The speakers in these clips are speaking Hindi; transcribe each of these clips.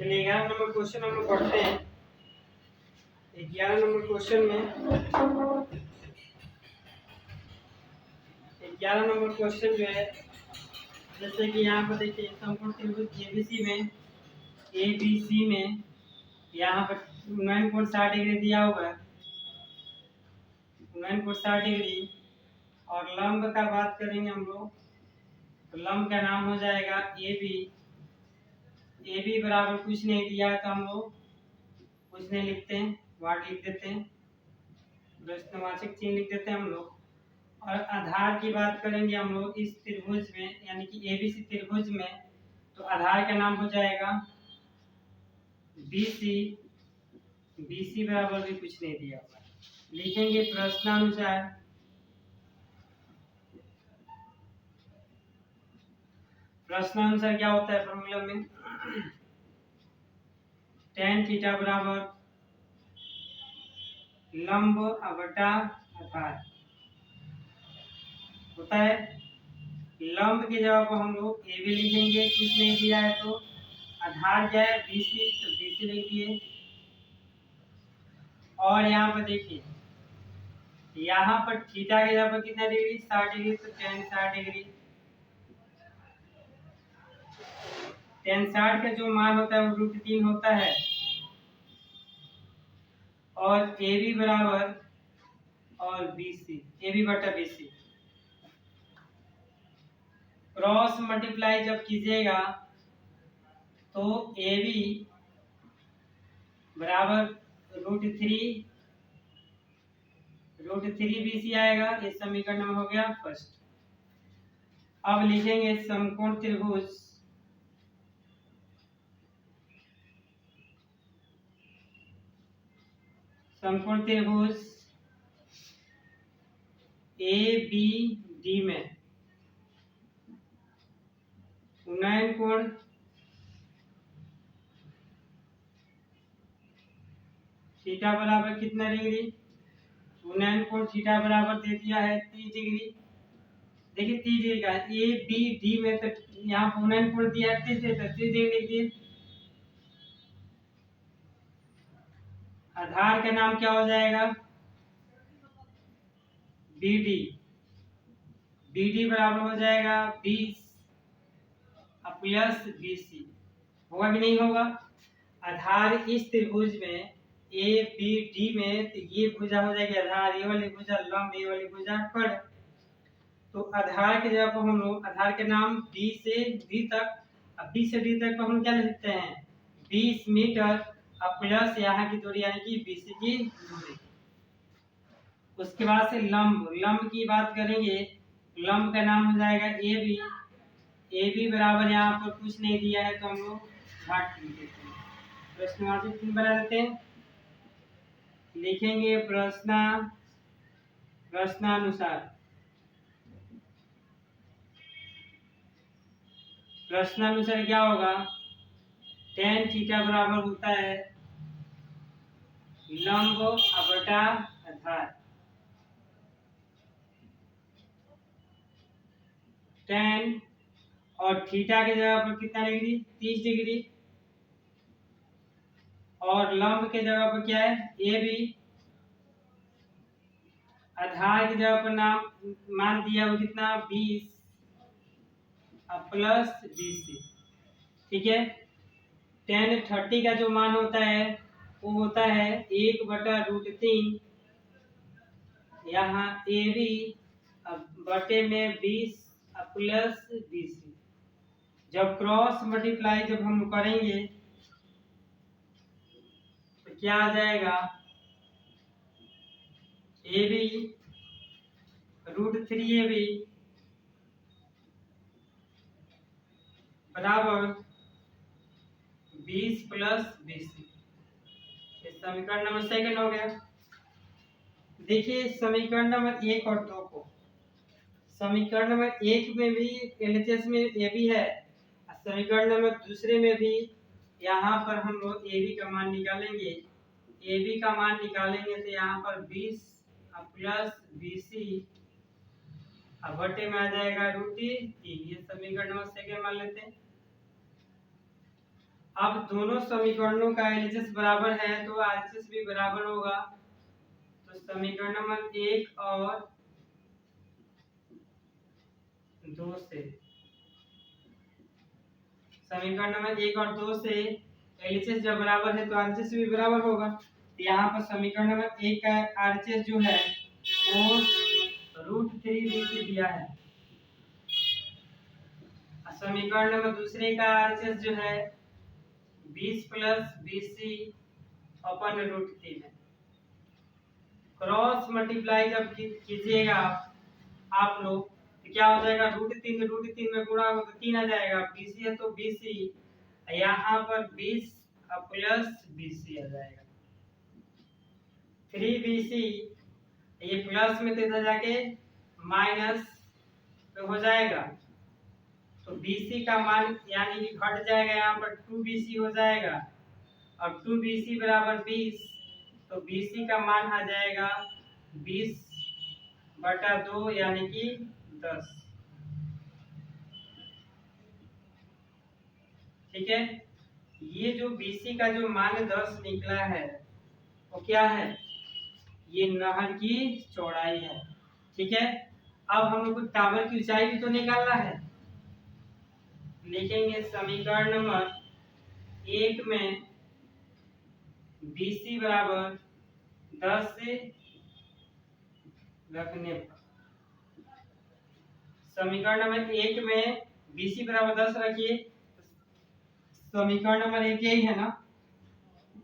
चलिए 11 नंबर क्वेश्चन हम लोग पढ़ते हैं। 11 नंबर क्वेश्चन में 11 नंबर क्वेश्चन जो है, जैसे कि यहाँ पर देखिए समकोण त्रिभुज एबीसी में यहाँ पर 9.60 डिग्री दिया हुआ है, 9.60 डिग्री। और लंब का बात करेंगे हम लोग, तो लंब का नाम हो जाएगा ए बी बराबर कुछ नहीं दिया है तो हम लोग कुछ नहीं लिखते हैं, वाट लिख देते हैं, प्रश्नवाचक चिन्ह लिख देते हैं हम लोग। और आधार की बात करेंगे हम लोग इस त्रिभुज में, यानी कि एबीसी त्रिभुज में, तो आधार का नाम हो जाएगा बीसी बराबर भी कुछ नहीं दिया हुआ, लिखेंगे प्रश्नानुसार। प्रश्नानुसार क्या होता है फॉर्मूला में, tan थीटा बराबर लंब बटा आधार होता है। लंब की जगह पर हम लोग ए बी लिखेंगे, कुछ नहीं दिया है तो। आधार क्या है बीसी, तो बीसी लिख दिए। और यहाँ पर देखिए, यहाँ पर थीटा की जगह पर कितना डिग्री, 60 डिग्री, तो tan 60 डिग्री। tan 60 का जो मान होता है वो √3 होता है। और ए बी बराबर और बीसी, ए बी बटा बीसी, क्रॉस मल्टीप्लाई जब कीजिएगा तो ए बी बराबर √3 बीसी आएगा। ये समीकरण नंबर हो गया फर्स्ट। अब लिखेंगे समकोण त्रिभुज ए बी डी में उन्नयन कोण थीटा बराबर कितना डिग्री, उन्नयन कोण थीटा बराबर दे दिया है 30 डिग्री। देखिए 30 डिग्री का ए बी डी में, तो यहाँ पर उन्नयन कोण दिया है 30 डिग्री लिख दिए। आधार का नाम क्या हो जाएगा, बीडी। बीडी बराबर हो जाएगा 20 प्लस बीसी, होगा कि नहीं होगा। आधार इस त्रिभुज में ए बी डी में, तो ये भुजा हो जाएगी आधार, ये वाली भुजा लंब, ये वाली भुजा कड़। तो आधार की जगह पर हम लोग आधार के नाम बी से डी तक, अब बी से डी तक को हम क्या लिखते हैं 20 मीटर प्लस यहाँ की दूरी यानी कि बीसी की दूरी। उसके बाद से लंब की बात करेंगे, लंब का नाम हो जाएगा ए बी बराबर यहाँ पर कुछ नहीं दिया है तो हम लोग घाट लिख देते हैं, प्रश्नवाचक चिन्ह बना देते हैं। लिखेंगे प्रश्नानुसार क्या होगा, tan थीटा बराबर होता है लंब बटा आधार। tan और थीटा की जगह पर कितना डिग्री, 30 डिग्री। और लंब के जगह पर क्या है ए बी। आधार की जगह पर नाम मान दिया वो कितना 20 प्लस बीसी, ठीक है। tan 30 का जो मान होता है वो होता है 1/√3, यहाँ ए बी बटे में 20 प्लस बीसी। जब क्रॉस मल्टीप्लाई जब हम करेंगे तो क्या आ जाएगा, ए बी √3 ए बी बराबर 20 प्लस बीसी। समीकरण नंबर सेकंड हो गया। देखिए समीकरण नंबर 1 और 2 को, समीकरण नंबर 1 में भी एलएचएस में ए बी है, समीकरण नंबर दूसरे में भी यहाँ पर हम लोग ए बी का मान निकालेंगे। ए बी का मान निकालेंगे तो यहाँ पर 20 प्लस बीसी बटे में आ जाएगा √3। ये समीकरण नंबर सेकंड मान लेते हैं। अब दोनों समीकरणों का एलएचएस बराबर है तो आरएचएस भी बराबर होगा। तो समीकरण नंबर 1 और 2 से एलएचएस जब बराबर है तो आरएचएस भी बराबर होगा। तो यहाँ पर समीकरण नंबर 1 का आरएचएस जो है वो √3 दिया है। समीकरण नंबर दूसरे का आरएचएस जो है 20 + BC अपन √3 है। क्रॉस मल्टीप्लाई जब कीजिएगा आप लोग तो क्या हो जाएगा, √3 में गुणा होगा तो 3 आ जाएगा। BC है तो BC, यहाँ पर 20 + BC आ जाएगा 3BC। ये प्लस में तो इधर जाके माइनस तो हो जाएगा, तो BC का मान यानी कि घट जाएगा, यहाँ पर 2BC हो जाएगा और 2BC बराबर 20, तो BC का मान आ जाएगा 20/2 यानी कि 10। ठीक है, ये जो BC का जो मान 10 निकला है वो क्या है, ये नहर की चौड़ाई है। ठीक है, अब हम लोग को टावर की ऊंचाई भी तो निकालना है। लिखेंगे समीकरण नंबर 1 में BC बराबर 10 से रखने पर, समीकरण नंबर 1 में BC बराबर 10 रखिए। समीकरण नंबर 1 यही है ना,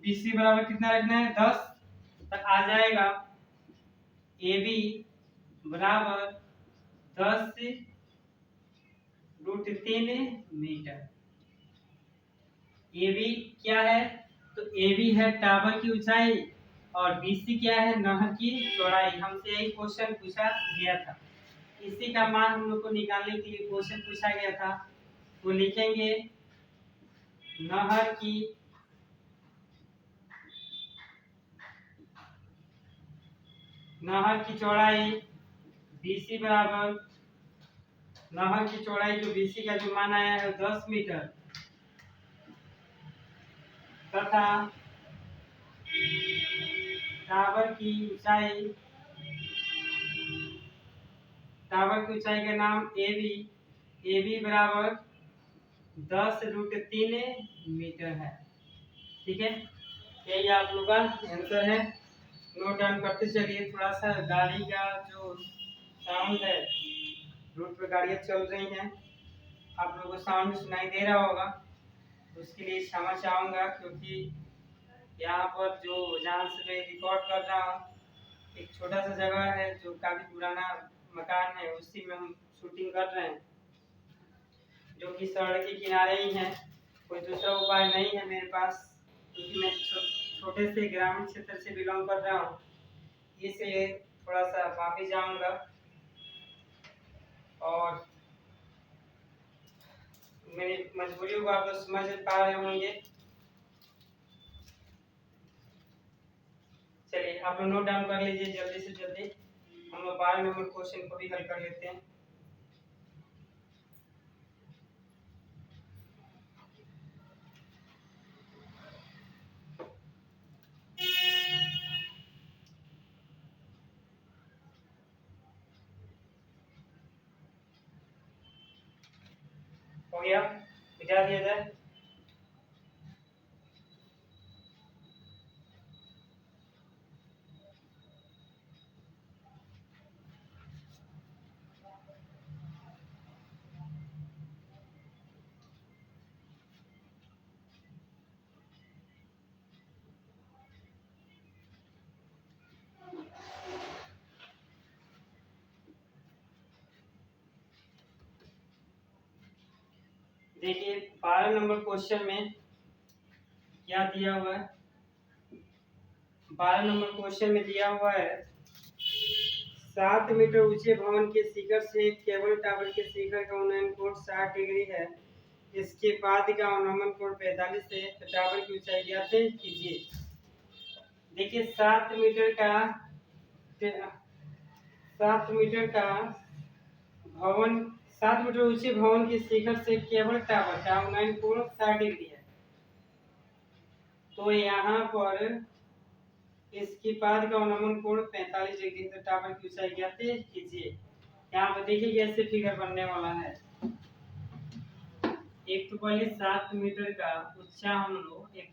BC बराबर कितना रखना है 10, तक आ जाएगा AB बराबर 10 से √3 मीटर। AB क्या है, तो AB है टावर की ऊंचाई और BC क्या है, नहर की चौड़ाई। हमसे यही क्वेश्चन पूछा गया था, इसी का मान हम लोग को निकालने के लिए क्वेश्चन पूछा गया था। तो लिखेंगे नहर की चौड़ाई BC बराबर, नहर की चौड़ाई जो BC का जो मान आया है 10 मीटर, तथा टावर की ऊंचाई का नाम AB बराबर 10√3 मीटर है। ठीक है, यही आप लोग का आंसर है। नोट डाउन करते चलिए। थोड़ा सा गाड़ी का जो साउंड है, रोड पे गाड़ियाँ चल रही हैं, आप लोगों को साउंड सुनाई दे रहा होगा, उसके लिए क्षमा चाहूँगा, क्योंकि यहाँ पर जो जहाँ से मैं रिकॉर्ड कर रहा हूँ एक छोटा सा जगह है जो काफ़ी पुराना मकान है, उसी में हम शूटिंग कर रहे हैं, जो कि सड़क के किनारे ही है। कोई दूसरा उपाय नहीं है मेरे पास, क्योंकि मैं छोटे से ग्रामीण क्षेत्र से बिलोंग कर रहा हूँ, इसलिए थोड़ा सा माफी चाहूँगा। और मेरी मजबूरियों को आप लोग समझ पा रहे होंगे। चलिए आप लोग नोट डाउन कर लीजिए जल्दी से जल्दी, हम लोग 12 नंबर क्वेश्चन को भी हल कर लेते हैं। हो गया, मिटा दिया जाए। देखिए 12 नंबर क्वेश्चन में क्या दिया हुआ है। 12 नंबर क्वेश्चन में दिया हुआ है 7 मीटर ऊंचे भवन के शिखर से केबल टावर के शिखर का उन्नयन कोण 60 डिग्री है, इसके बाद का अवनमन कोण 45 है, तो टावर की ऊंचाई ज्ञात कीजिए। देखिए 7 मीटर का भवन, 7 मीटर ऊंचे भवन के शिखर से केबल टावर का उन्नयन कोण 60 डिग्री है। तो यहाँ पर इसके बाद का अवनमन कोण 45 डिग्री, तो टावर की ऊंचाई ज्ञात कीजिए। यहाँ पर देखिए कैसे फिगर बनने वाला है। एक तो पहले 7 मीटर का ऊंचा हम लोग एक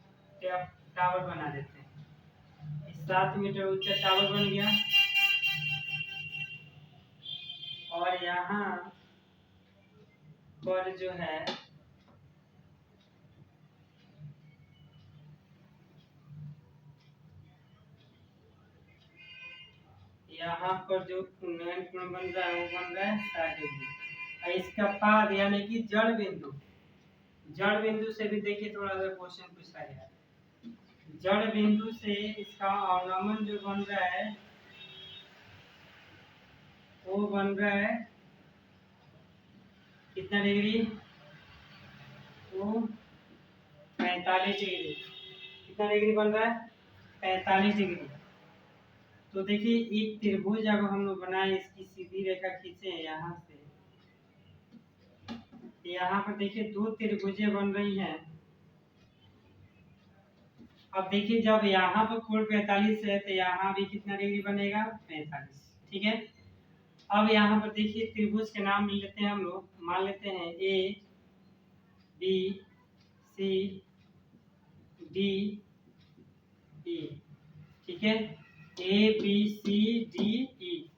टावर बना देते हैं। 7 मीटर ऊंचा टावर बन गया और यहाँ पर जो है यहाँ पर जो उन्नयन कोण बन रहा है वो बन रहा है 60 डिग्री। और इसका पाद यानी कि जड़ बिंदु से भी देखिए थोड़ा सा क्वेश्चन पूछा गया है। जड़ बिंदु से इसका अवनमन जो बन रहा है वो बन रहा है कितना डिग्री, वो 45 डिग्री। कितना डिग्री बन रहा है, 45 डिग्री। तो देखिए एक त्रिभुज अगर हम लोग बनाए, इसकी सीधी रेखा खींचे यहाँ से, यहाँ पर देखिए दो त्रिभुजें बन रही हैं। अब देखिए जब यहाँ पर कोण 45 है तो यहाँ भी कितना डिग्री बनेगा, 45। ठीक है। अब यहाँ पर देखिए त्रिभुज के नाम ले लेते हैं हम लोग, मान लेते हैं ए बी सी डी ई। ठीक है, A B C D E.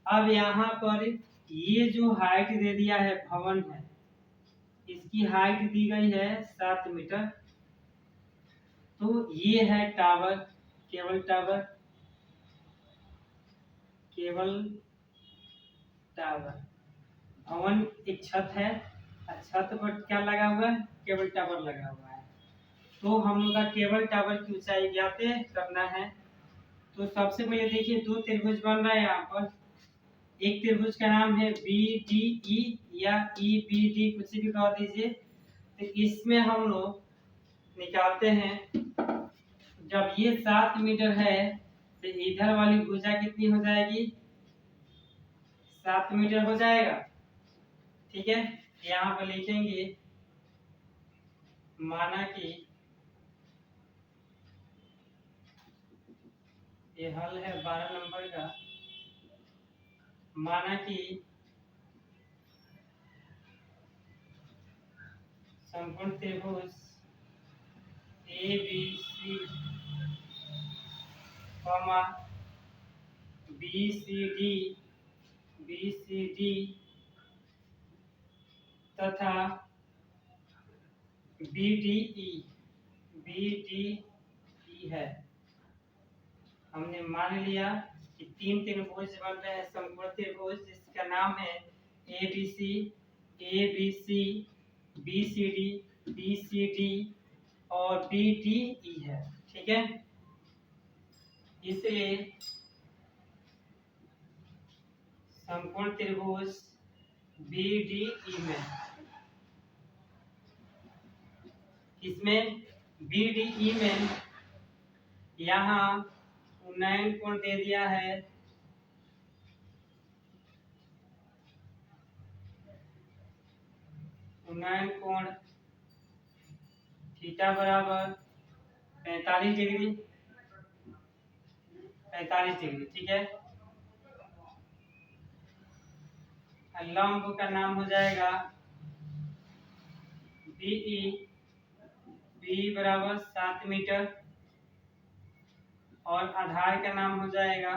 अब यहाँ पर ये जो हाइट दे दिया है भवन है, इसकी हाइट दी गई है 7 मीटर। तो ये है टावर, केबल टावर, भवन एक छत है, छत पर क्या लगा हुआ है, केबल टावर लगा हुआ है। तो हम लोग का केबल टावर की ऊंचाई ज्ञात करना है। तो सबसे पहले देखिए दो त्रिभुज बन रहा है यहाँ पर। एक त्रिभुज का नाम है बी डी ई या ई बी डी, कुछ भी कह दीजिए। तो इसमें हम लोग निकालते हैं, जब ये 7 मीटर है तो इधर वाली भुजा कितनी हो जाएगी, 7 मीटर हो जाएगा। ठीक है, यहाँ पर लिखेंगे माना कि ये हल है 12 नंबर का। माना कि समकोण त्रिभुज A B C B C D तथा बी डी ई है। हमने मान लिया कि तीन त्रिभुज बन रहे हैं समकोण त्रिभुज, जिसका नाम है A B C B C D और बी डी ई है। ठीक है, इसलिए समकोण त्रिभुज बी डी ई में, इसमें बी डी ई में यहाँ उन्नयन कोण दे दिया है उन्नयन कोण थीटा बराबर 45 डिग्री। ठीक है, लंब का नाम हो जाएगा बी बराबर 7 मीटर और आधार का नाम हो जाएगा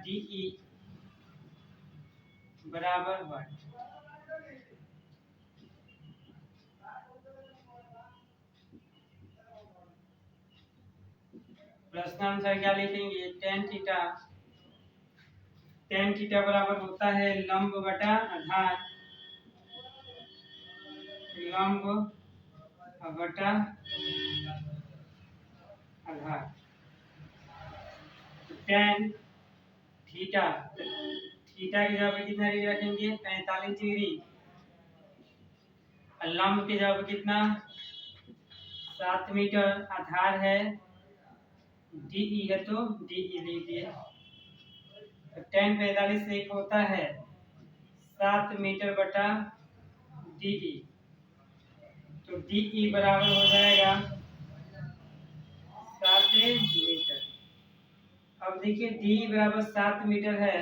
DE बराबर 1। प्रश्नानुसार क्या लिखेंगे, टेन थीटा बराबर होता है लंब बटा आधार, लंब बटा आधार। टेन थीटा की जगह पे कितना डिग्री रखेंगे, 45 डिग्री। लंब की जगह पे कितना, 7 मीटर। आधार है DE है तो DE लीजिए। तो टेन 45 से एक होता है 7 मीटर बटा DE। तो तो DE बराबर हो जाएगा 7 मीटर। अब देखिए DE बराबर 7 मीटर है,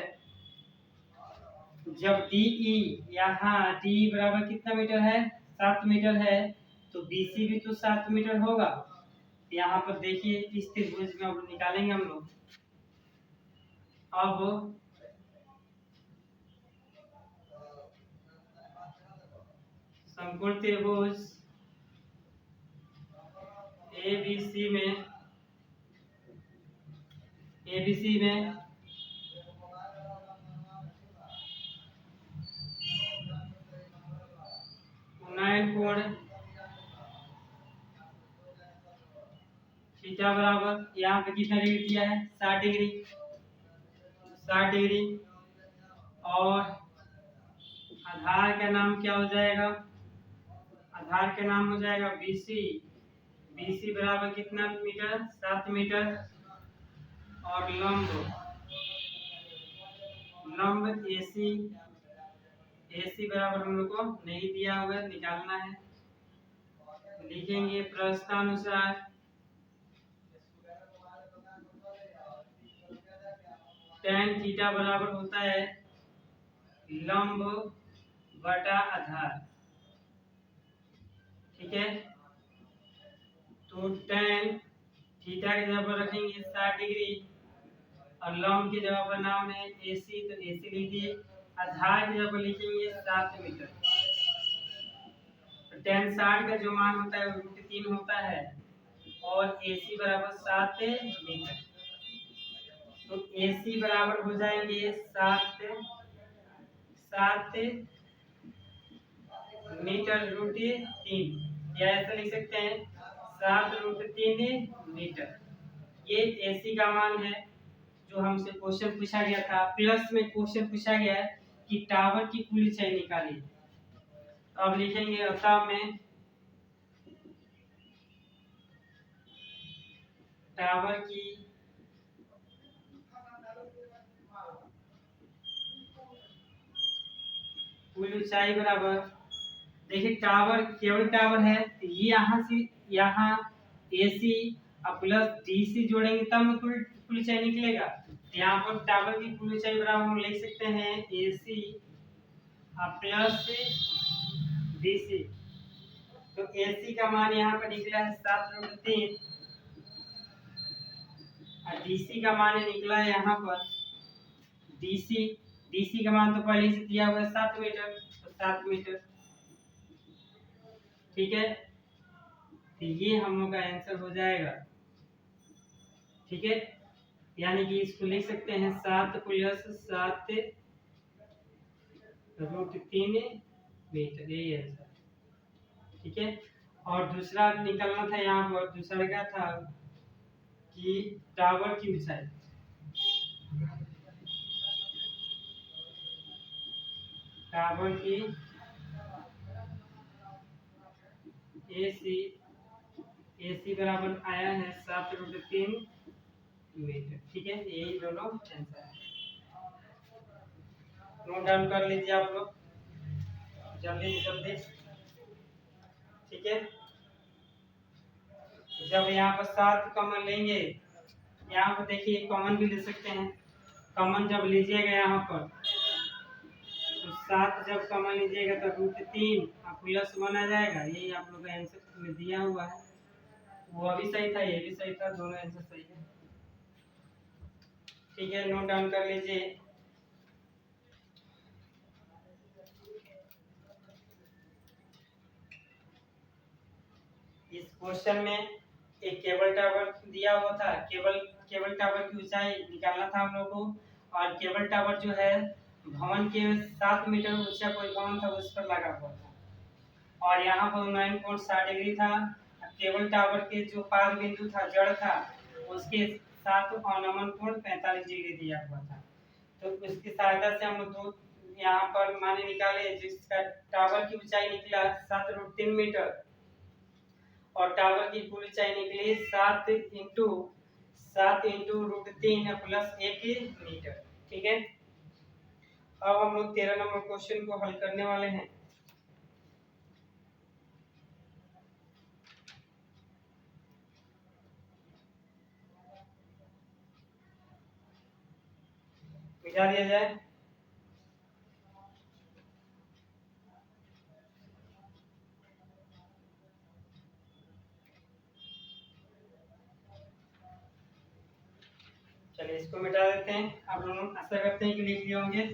जब DE यहाँ DE बराबर कितना मीटर है, 7 मीटर है, तो BC भी तो 7 मीटर होगा। यहाँ पर देखिए इस त्रिभुज में अब निकालेंगे हम लोग। अब समकोण त्रिभुज ABC में 9 कोण थीटा बराबर यहाँ पे कितना डिग्री दिया है, 60 डिग्री, 60 डिग्री। और आधार का नाम क्या हो जाएगा, आधार का नाम हो जाएगा BC। BC बराबर कितना मीटर, 7 मीटर। और लंब AC बराबर हम लोग को नहीं दिया हुआ, निकालना है। लिखेंगे प्रश्नानुसार tan थीटा बराबर होता है लंब बटा आधार, ठीक है। तो tan थीटा की जगह पर रखेंगे 60 डिग्री, और लंब की जगह पर नाम है AC, तो AC लिखिए। आधार की जगह पर लिखेंगे 7 मीटर। तो tan 60 का जो मान होता है वो √3 होता है, और AC बराबर 7 मीटर। तो AC बराबर हो जाएंगे 7 मीटर √3, या ऐसा लिख सकते हैं 7√3 मीटर। ये AC का मान है जो हमसे क्वेश्चन पूछा गया था। प्लस में क्वेश्चन पूछा गया है कि टावर की कुल ऊंचाई निकालिए। तो अब लिखेंगे अतः में टावर की कुल ऊंचाई बराबर, देखिए टावर केवल टावर है, तो ये यहाँ से यहाँ AC और प्लस DC जोड़ेंगे तब कुल ऊंचाई निकलेगा। यहाँ पर टावर की कुल ऊंचाई बराबर हम लिख सकते हैं AC और प्लस DC। तो AC का मान यहाँ पर निकला है 7√3, और DC का मान निकला है यहाँ पर DC का मान तो पहले से दिया हुआ है 7 मीटर, तो 7 मीटर, ठीक है। तो ये हम लोग का आंसर हो जाएगा, ठीक है। यानी कि इसको लिख सकते हैं 7 प्लस 7√3 मीटर, यही आंसर, ठीक है। और दूसरा निकलना था, यहाँ पर दूसरा क्या था कि टावर की ऊंचाई, टावर की AC बराबर आया है 7√3 मीटर, ठीक है। यही दोनों आंसर है, नोट डाउन कर लीजिए आप लोग जल्दी से जल्दी, ठीक है। जब यहाँ पर 7 कॉमन लेंगे, यहाँ पर देखिए कॉमन भी ले सकते हैं। कॉमन जब लीजिएगा यहाँ पर, तो 7 जब कॉमन लीजिएगा तो √3 और प्लस 1 आ जाएगा। यही आप लोग का आंसर में दिया हुआ है, वो भी सही था, ये भी सही था, दोनों आंसर सही है, ठीक है। नोट डाउन कर लीजिए। इस क्वेश्चन में एक केबल टावर दिया हुआ था, केबल टावर की ऊंचाई निकालना था हम लोग को, और केबल टावर जो है भवन के 7 मीटर ऊंचा कोई भवन था उस पर लगा हुआ था, और यहाँ पर 9.60 डिग्री था। केबल टावर के जो पाद बिंदु था, जड़ था, उसके साथ अवनमन कोण 45 डिग्री दिया हुआ था। तो उसकी सहायता से हम लोग दो यहाँ पर माने निकाले, जिसका टावर की ऊंचाई निकला 7√3 मीटर, और टावर की कुल ऊंचाई निकली 7 इंटू √3 प्लस 1 मीटर, ठीक है। अब हम लोग 13 नंबर क्वेश्चन को हल करने वाले हैं। मिटा दिया जाए। चलिए इसको मिटा देते हैं। आप लोग आशा करते हैं कि लिख लिए होंगे।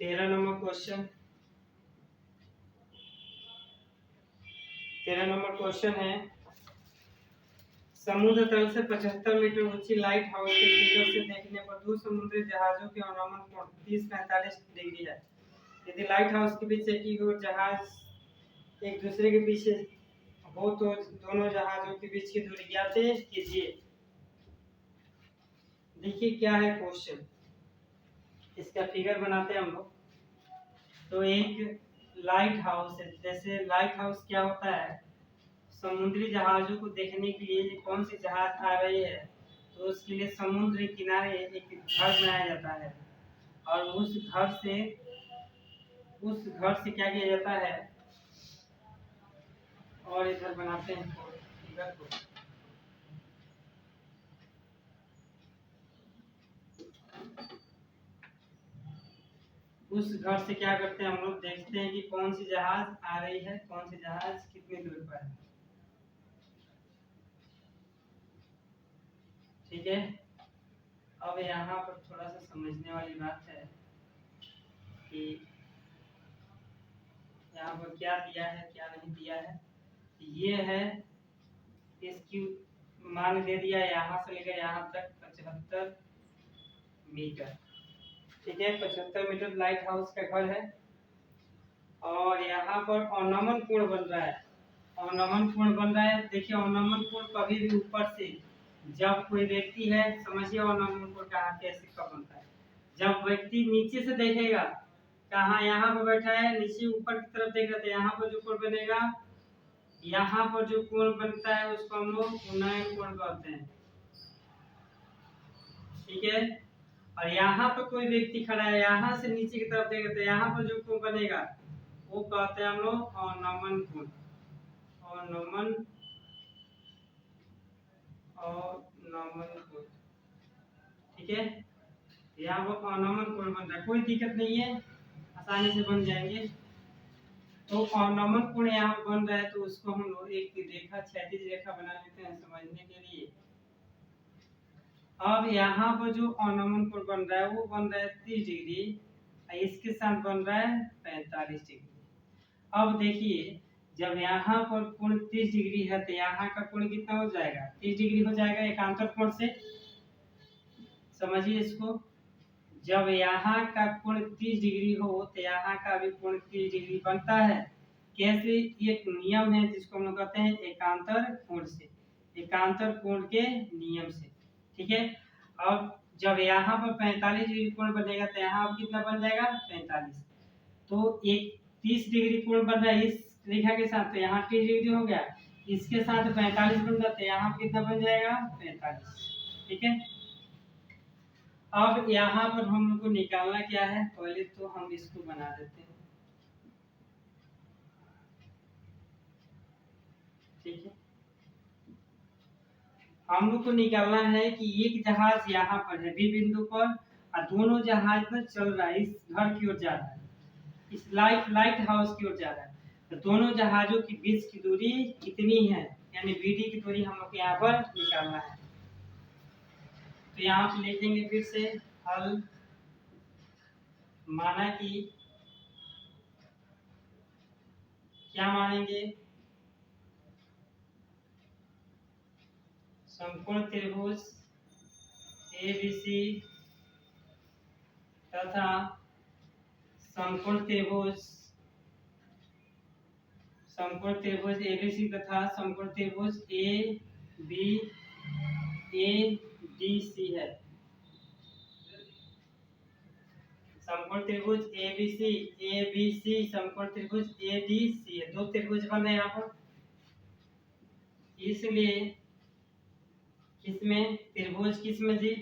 तेरह नंबर क्वेश्चन 13 नंबर क्वेश्चन है, समुद्र तल से 75 मीटर ऊंची लाइट हाउस के फिगर से देखने पर दो समुद्री जहाजों के अवनमन कोण 30-45 डिग्री है। यदि लाइट हाउस के बीच एक ही और जहाज एक दूसरे के पीछे हो तो दोनों जहाजों के बीच की दूरी ज्ञात कीजिए। देखिए क्या है क्वेश्चन, इसका फिगर बनाते हैं हम लोग। तो एक लाइट हाउस है, जैसे लाइट हाउस क्या होता है, समुद्री जहाजों को देखने के लिए कौन सी जहाज आ रही है तो उसके लिए समुद्र किनारे एक घर बनाया जाता है और उस घर से क्या किया जाता है, और इधर बनाते हैं फिगर को। उस घर से क्या करते हैं हम लोग, देखते हैं कि कौन सी जहाज आ रही है, कौन सी जहाज कितनी दूर पर है। ठीक है, अब यहाँ पर थोड़ा सा समझने वाली बात है कि यहाँ पर क्या दिया है क्या नहीं दिया है। ये है, इसकी मान दे दिया यहाँ से लेकर यहाँ तक 75 मीटर। ठीक है, 75 मीटर लाइट हाउस का घर है और यहाँ पर अवनमन कोण बन रहा है। अवनमन कोण बन रहा है, देखिए अवनमन कोण कभी भी ऊपर से जब कोई व्यक्ति है, समझिए अवनमन कोण कहाँ कैसे कब बनता है, जब व्यक्ति नीचे से देखेगा, कहाँ यहाँ पर बैठा है, नीचे ऊपर की तरफ देख रहे थे, यहाँ पर जो कोण बनेगा, यहाँ पर जो कोण बनता है उसको हम लोग उन्नयन कोण कहते हैं। ठीक है, और यहाँ पर कोई व्यक्ति खड़ा है, यहाँ से नीचे की तरफ देखें तो यहाँ पर जो कोण बनेगा वो कहते हैं हम लोग अवनमन कोण। अवनमन कोण, ठीक है, यहाँ पर अवनमन कोण बन रहा है, कोई दिक्कत नहीं है, आसानी से बन जाएंगे। तो अवनमन कोण यहाँ बन रहा है तो उसको हम लोग एक रेखा, क्षैतिज रेखा बना लेते हैं समझने के लिए। अब यहाँ पर जो अवनमन कोण बन रहा है वो बन रहा है 30 डिग्री, इसके साथ बन रहा है 45 डिग्री। अब देखिए जब यहाँ पर कोण 30 डिग्री है तो यहाँ का कोण कितना हो जाएगा, 30 डिग्री हो जाएगा एकांतर कोण से। समझिए इसको, जब यहाँ का कोण 30 डिग्री हो तो यहाँ का भी कोण 30 डिग्री बनता है। कैसे, एक नियम है जिसको हम लोग कहते हैं एकांतर कोण से, एकांतर कोण के नियम से। ठीक है, अब जब यहाँ पर 45 डिग्री कोण बनेगा तो यहाँ अब कितना बन जाएगा 45। तो एक 30 डिग्री कोण बन रहा है इस रेखा के साथ, तो यहाँ 30 डिग्री हो गया, इसके साथ 45 बन जाता है, यहाँ कितना बन जाएगा 45। ठीक है, अब यहाँ पर हम लोग को निकालना क्या है, पहले तो हम इसको बना देते हैं। ठीक है, हम लोग को निकालना है कि एक जहाज यहाँ पर है बी बिंदु पर और दोनों जहाज पर चल रहा है, इस घर की ओर जा रहा है, इस लाइट हाउस की ओर जा रहा है, तो दोनों जहाजों के बीच की दूरी कितनी है, यानी बीडी की दूरी हम लोग को यहाँ पर निकालना है। तो यहाँ पे लिखेंगे फिर से हल, माना कि क्या मानेंगे, समकोण त्रिभुज ABC तथा समकोण त्रिभुज ABC तथा समकोण त्रिभुज ABADC है। समकोण त्रिभुज ABC समकोण त्रिभुज ADC है, दो त्रिभुज बन रहे हैं यहाँ पर। इसलिए किसमें त्रिभुज किसमें जी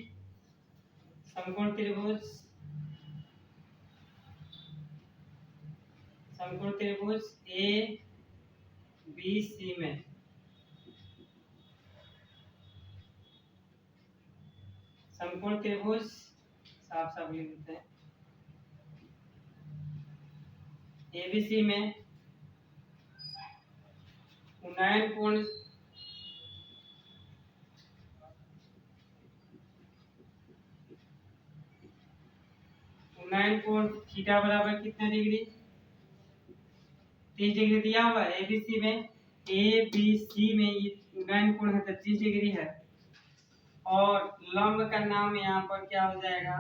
समकोण त्रिभुज ABC में समकोण त्रिभुज साफ साफ लिख देते हैं ABC में उन्नयन कोण थीटा बराबर कितने डिग्री 30 डिग्री दिया हुआ है। ABC में ये उन्नयन कोण है तो 30 डिग्री है। और लंब का नाम यहाँ पर क्या हो जाएगा,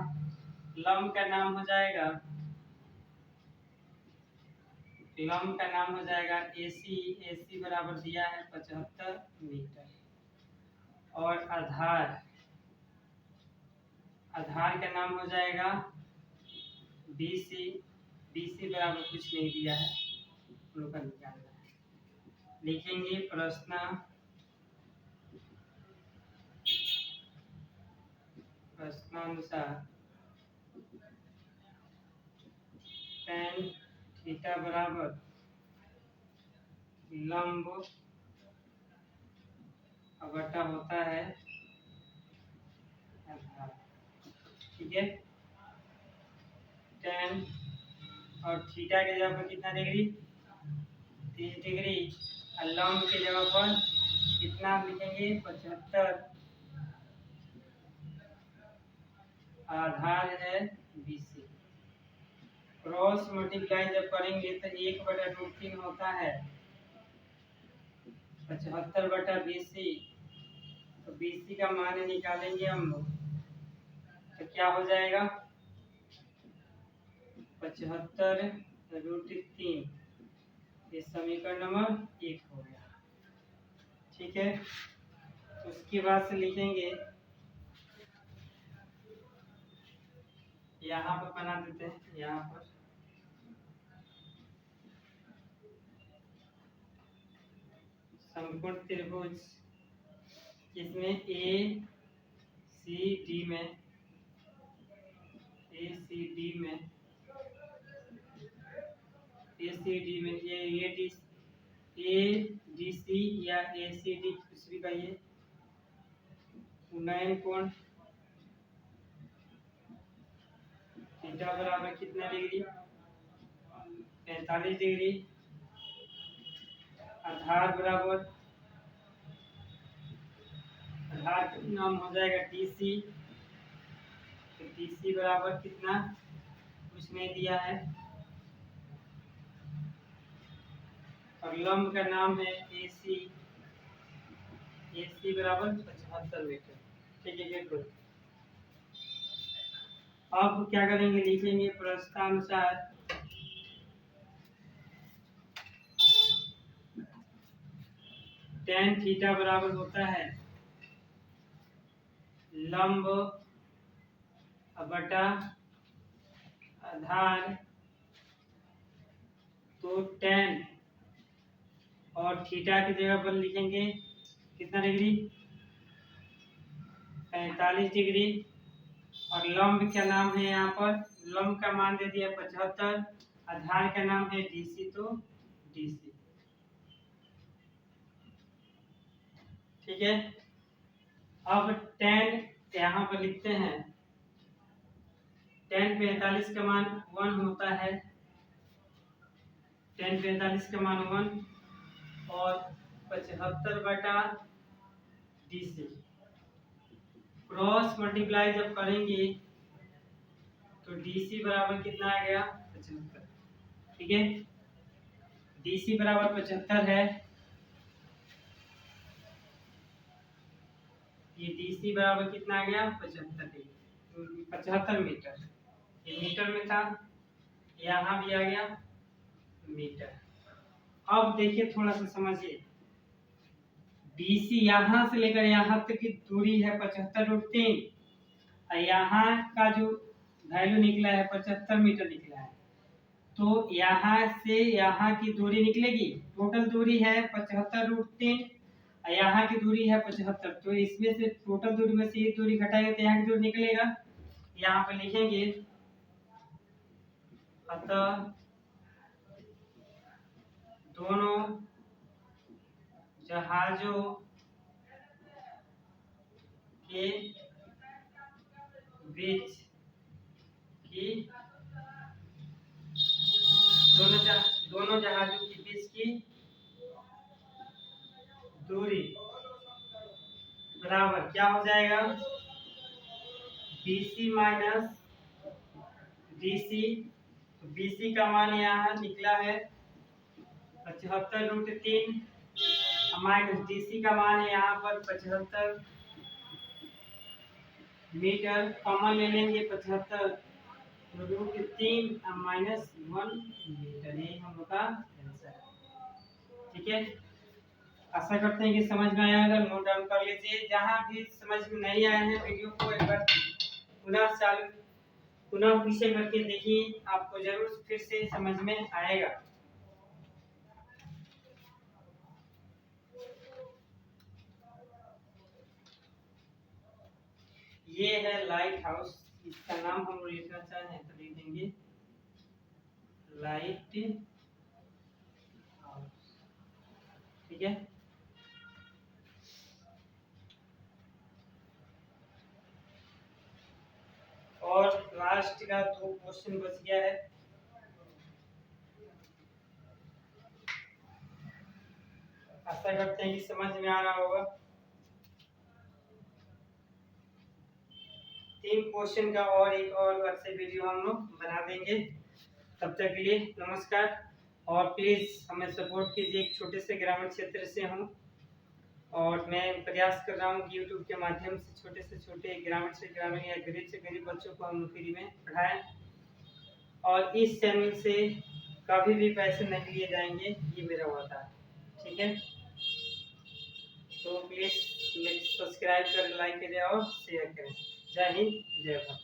लंब का नाम हो जाएगा AC बराबर दिया है 75 मीटर। और आधार का नाम हो जाएगा BC बराबर कुछ नहीं दिया है, उनका निकालना है। लिखेंगे प्रश्नानुसार tan थीटा बराबर लंब बटा होता है आधार। ठीक है, tan और थीटा के जगह पर कितना डिग्री 30 डिग्री, और लंब के जगह पर कितना लिखेंगे 75, आधार है BC। क्रॉस मल्टीप्लाई जब करेंगे तो 1/√3 होता है 75/BC। तो BC का मान निकालेंगे हम लोग तो क्या हो जाएगा 75/3। ये समीकरण नंबर 1 हो गया। ठीक है, उसके बाद से लिखेंगे यहाँ पर बना देते हैं, यहाँ पर समकोण त्रिभुज इसमें ACD में ये ADC या ACD कुछ भी कहिए, उन्नयन कोण थीटा बराबर कितना डिग्री 45 डिग्री, आधार का नाम हो जाएगा DC। तो DC बराबर कितना कुछ नहीं दिया है, और लंब का नाम है AC बराबर 75 मीटर। ठीक है, बिल्कुल। अब क्या करेंगे, लिखेंगे प्रश्नानुसार tan थीटा बराबर होता है लंब बटा आधार। तो tan और थीटा की जगह पर लिखेंगे कितना डिग्री 45 डिग्री, और लंब का नाम है यहाँ पर, लंब का मान दे दिया 75, आधार का नाम है DC तो DC। ठीक है, अब tan यहाँ पर लिखते हैं, tan 45 का मान 1 होता है, tan 45 का मान 1 और 75/DC। क्रॉस मल्टीप्लाई जब करेंगे तो DC बराबर कितना आ गया 75। ठीक है, DC बराबर 75 है, ये DC बराबर कितना आ गया 75 मीटर। ये मीटर में था, यहाँ भी आ गया मीटर। अब देखिए थोड़ा सा समझिए, BC यहाँ से लेकर यहाँ तक की दूरी है 75√3, और यहाँ का जो वैल्यू निकला है 75 मीटर निकला है। तो यहाँ से यहाँ की दूरी निकलेगी, टोटल दूरी है 75√3 और यहाँ की दूरी है 75। तो इसमें से टोटल दूरी में से ये दूरी घटाएंगे तो यहाँ की दूरी निकलेगा। यहाँ पे लिखेंगे अतः दोनों जहाजों के बीच की दोनों जहाजों के बीच की दूरी बराबर क्या हो जाएगा, BC माइनस DC। तो BC का मान यहाँ निकला है 75√3 माइनस DC का मान है यहाँ पर 75 मीटर। कॉमन ले लेंगे 75√3 माइनस 1 मीटर, ये हम लोग का आंसर है। ठीक है, आशा करते हैं कि समझ में आया। अगर नोट डाउन कर लीजिए, जहाँ भी समझ में नहीं आया है वीडियो को एक बार पुनः पीछे करके देखिए, आपको जरूर फिर से समझ में आएगा। ये है लाइट हाउस, इसका नाम हम लिखना चाहें तो लिख देंगे लाइट हाउस। ठीक है, और लास्ट का 2 क्वेश्चन बच गया है। आशा करते हैं कि समझ में आ रहा होगा। 3 क्वेश्चन का और एक और अलग से वीडियो हम लोग बना देंगे। तब तक के लिए नमस्कार, और प्लीज़ हमें सपोर्ट कीजिए। एक छोटे से ग्रामीण क्षेत्र से हूँ और मैं प्रयास कर रहा हूँ कि यूट्यूब के माध्यम से छोटे से छोटे ग्रामीण से ग्रामीण या गरीब से गरीब बच्चों को हम फ्री में पढ़ाएं। और इस चैनल से कभी भी पैसे नहीं लिए जाएंगे, ये मेरा वादा है। ठीक है, तो प्लीज़ सब्सक्राइब करें, लाइक करें और शेयर करें। जय हिंद, जय भारत।